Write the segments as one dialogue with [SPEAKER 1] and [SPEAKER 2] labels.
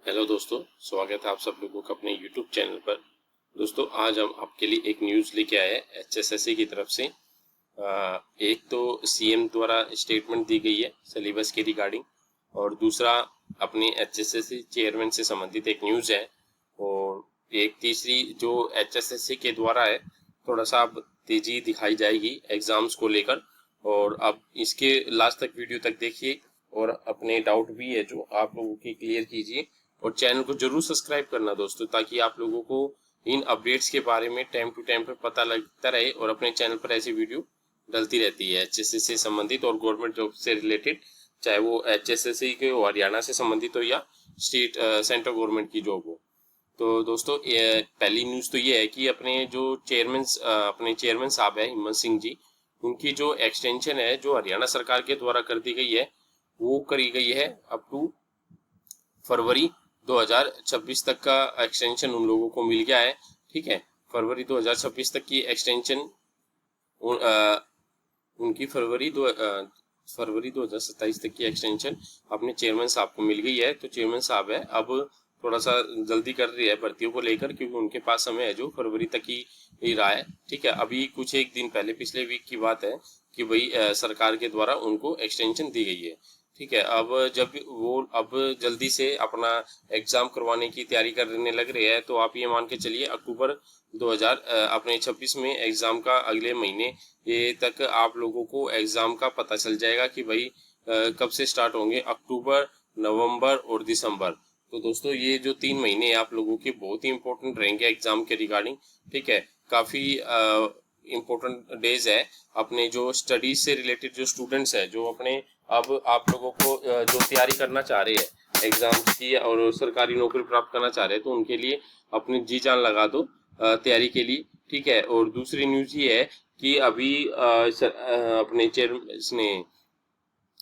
[SPEAKER 1] Hello दोस्तों, स्वागत है आप सब लोगों का अपने यूट्यूब चैनल पर। दोस्तों, आज हम आपके लिए एक न्यूज़ लेके आए हैं एचएसएससी की तरफ से। एक तो सीएम द्वारा स्टेटमेंट दी गई है सिलेबस के रिगार्डिंग, और दूसरा अपने एचएसएससी चेयरमैन से संबंधित एक न्यूज़ है, और एक तीसरी जो एचएसएससी के द्वारा है, थोड़ा सा अब तेजी दिखाई जाएगी एग्जाम्स को लेकर। और अब इसके लास्ट तक वीडियो तक देखिए और अपने डाउट भी है जो आप लोगों की क्लियर कीजिए, और चैनल को जरूर सब्सक्राइब करना दोस्तों, ताकि आप लोगों को इन अपडेट्स के बारे में टाइम टू टाइम पर पता लगता रहे। और अपने चैनल पर ऐसी वीडियो डलती रहती है एचएसएससी से संबंधित और गवर्नमेंट जॉब से रिलेटेड, चाहे वो एचएसएससी के हरियाणा से संबंधित हो या स्टेट सेंट्रल गवर्नमेंट की जॉब हो। तो दोस्तों, पहली न्यूज़ तो ये है कि अपने चेयरमैन साहब है हिम्मत सिंह जी, उनकी जो एक्सटेंशन है जो हरियाणा सरकार के द्वारा कर दी गई है, वो करी गई है अप टू फरवरी 2026 तक का एक्सटेंशन उन लोगों को मिल गया है। ठीक है, फरवरी 2026 तक की एक्सटेंशन उनकी फरवरी 2027 तक की एक्सटेंशन अपने चेयरमैन साहब को मिल गई है। तो चेयरमैन साहब है अब थोड़ा सा जल्दी कर रही है भर्तियों को लेकर, क्योंकि उनके पास समय है जो फरवरी तक ही रहा है। ठीक है, अभी कुछ एक दिन पहले पिछले वीक की बात है कि भाई सरकार के द्वारा उनको एक्सटेंशन दी गई है। ठीक है, अब जल्दी से अपना एग्जाम करवाने की तैयारी करने लग रहे हैं, तो आप ये मान के चलिए अक्टूबर 2026 में एग्जाम का अगले महीने ये तक आप लोगों को एग्जाम का पता चल जाएगा कि भाई कब से स्टार्ट होंगे, अक्टूबर, नवंबर और दिसंबर। तो दोस्तों, ये जो 3 महीने आप लोगों के बहुत ही इंपॉर्टेंट रहेंगे एग्जाम के रिगार्डिंग। ठीक है, काफी इम्पोर्टेंट डेज है अपने जो स्टडीज से रिलेटेड जो स्टूडेंट्स हैं, जो अपने अब आप लोगों को जो तैयारी करना चाह रहे हैं एग्जाम्स की और सरकारी नौकरी प्राप्त करना चाह रहे हैं, तो उनके लिए अपनी जी जान लगा दो तैयारी के लिए। ठीक है, और दूसरी न्यूज़ ये है कि अभी अपने चेयरमैन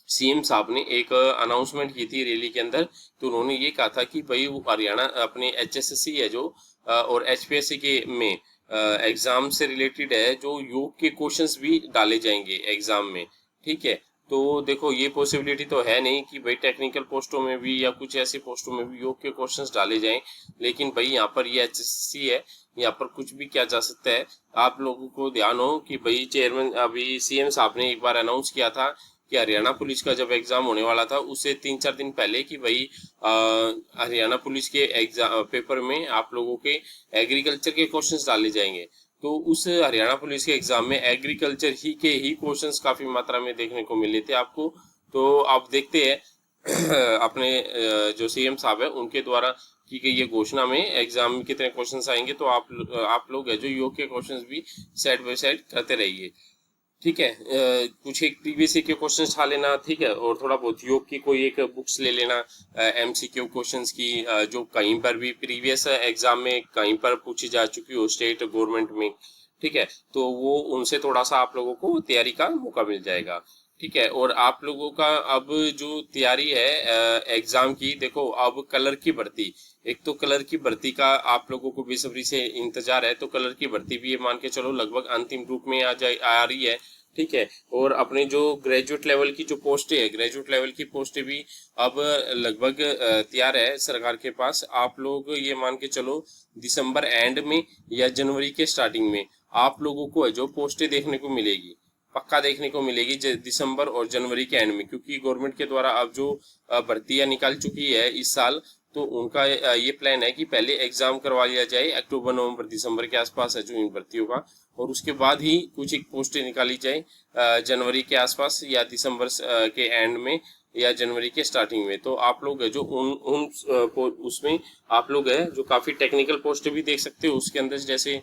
[SPEAKER 1] सीएम साहब ने एक अनाउंसमेंट की थी रैली के अंदर। तो उन्होंने ये कहा था कि भाई वो हरियाणा अपने एचएसएससी है जो और एचपीएससी के में एग्जाम से रिलेटेड है, जो योग के क्वेश्चंस भी डाले जाएंगे एग्जाम में। ठीक है, तो देखो ये पॉसिबिलिटी तो है नहीं कि भाई टेक्निकल पोस्टों में भी या कुछ ऐसी पोस्टों में भी योग के क्वेश्चंस डाले जाएं, लेकिन भाई यहाँ पर ये एचएसएससी है, यहाँ पर कुछ भी किया जा सकता है। आप लोगों को ध्यान हो कि भाई चेयरमैन अभी सीएम साहब ने एक बार अनाउंस किया था कि हरियाणा पुलिस का जब एग्जाम होने वाला था उससे 3-4 दिन पहले कि भाई हरियाणा पुलिस के एग्जाम पेपर में आप लोगों के एग्रीकल्चर के क्वेश्चंस डाले जाएंगे। तो उस हरियाणा पुलिस के एग्जाम में एग्रीकल्चर के ही क्वेश्चंस काफी मात्रा में देखने को मिले थे आपको। तो आप देखते हैं अपने जो सीएम साहब है उनके द्वारा की गई ये घोषणा में एग्जाम में कितने क्वेश्चंस आएंगे, तो आप लोग है जो योग के क्वेश्चंस भी साइड बाय साइड करते रहिए। ठीक है, कुछ एक प्रीवियस के क्वेश्चन उठा लेना। ठीक है, और थोड़ा बहुत योग की कोई एक बुक्स ले लेना एमसीक्यू क्वेश्चंस की, जो कहीं पर भी प्रीवियस एग्जाम में कहीं पर पूछी जा चुकी हो स्टेट गवर्नमेंट में। ठीक है, तो वो उनसे थोड़ा सा आप लोगों को तैयारी का मौका मिल जाएगा। ठीक है, और आप लोगों का अब जो तैयारी है एग्जाम की, देखो अब कलर की भर्ती, एक तो कलर की भर्ती का आप लोगों को बेसब्री से इंतजार है, तो कलर की भर्ती भी ये मान के चलो लगभग अंतिम रूप में आ रही है। ठीक है, और अपने जो ग्रेजुएट लेवल की जो पोस्टें है, ग्रेजुएट लेवल की पोस्टें भी अब लगभग तैयार है सरकार के पास। आप लोग ये मान के चलो दिसंबर एंड में या जनवरी के स्टार्टिंग में आप लोगों को है जो पोस्टें देखने को मिलेगी, पक्का देखने को मिलेगी दिसंबर और जनवरी के एंड में, क्योंकि गवर्नमेंट के द्वारा अब जो भर्तियां निकाल चुकी है इस साल, तो उनका ये प्लान है कि पहले एग्जाम करवा लिया जाए अक्टूबर नवंबर दिसंबर के आसपास है जो इन भर्तियों का, और उसके बाद ही कुछ एक पोस्टें निकाली जाए जनवरी के आसपास या दिसंबर के एंड में या जनवरी के स्टार्टिंग में। तो आप लोग है जो उसमें आप लोग है जो काफी टेक्निकल पोस्टें भी देख सकते हो उसके अंदर, जैसे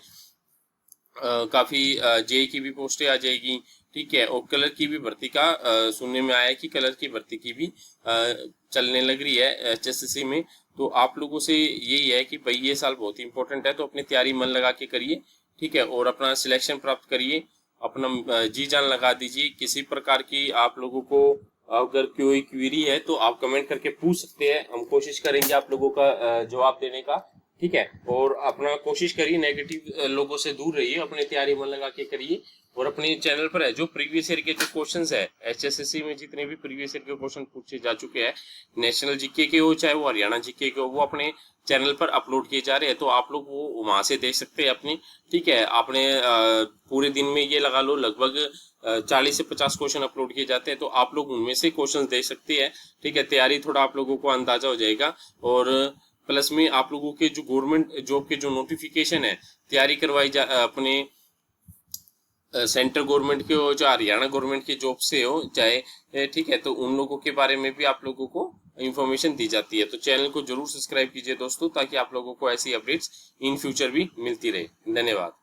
[SPEAKER 1] काफी जेई की भी पोस्टें आ जाएगी। ठीक है, और कलर की भी भर्ती का सुनने में आया है कि कलर की भर्ती की भी चलने लग रही है एचएसएससी में। तो आप लोगों से यही है कि भाई ये साल बहुत ही इंपॉर्टेंट है, तो अपनी तैयारी मन लगा के करिए। ठीक है, और अपना सिलेक्शन प्राप्त करिए, अपना जी जान लगा दीजिए। किसी प्रकार की आप लोगों को अगर कोई क्वेरी है तो आप कमेंट करके पूछ सकते हैं, हम कोशिश करेंगे आप लोगों का जवाब देने का। ठीक है। और अपना कोशिश करिए नेगेटिव लोगों से दूर रहिए, अपनी तैयारी मन लगा के करिए। और अपने चैनल पर है जो प्रीवियस ईयर के जो क्वेश्चंस है एचएसएससी में जितने भी प्रीवियस ईयर के क्वेश्चन पूछे जा चुके हैं, नेशनल जीके के हो चाहे वो हरियाणा जीके के हो, वो अपने चैनल पर अपलोड किए जा रहे हैं, तो आप लोग वो वहां से देख सकते हैं अपनी। ठीक है, आपने पूरे दिन में ये लगा लो लगभग 40 से 50 क्वेश्चन अपलोड किए जाते हैं, तो आप लोग उनमें से क्वेश्चन देख सकते हैं। ठीक है, तैयारी थोड़ा आप लोगों को अंदाजा हो जाएगा। और प्लस में आप लोगों के जो गवर्नमेंट जॉब के जो नोटिफिकेशन है तैयारी करवाई जा अपने सेंट्रल गवर्नमेंट के हो चाहे हरियाणा गवर्नमेंट की जॉब से हो चाहे, ठीक है, तो उन लोगों के बारे में भी आप लोगों को इंफॉर्मेशन दी जाती है। तो चैनल को जरूर सब्सक्राइब कीजिए दोस्तों, ताकि आप लोगों को ऐसी अपडेट्स इन फ्यूचर भी मिलती रहे। धन्यवाद।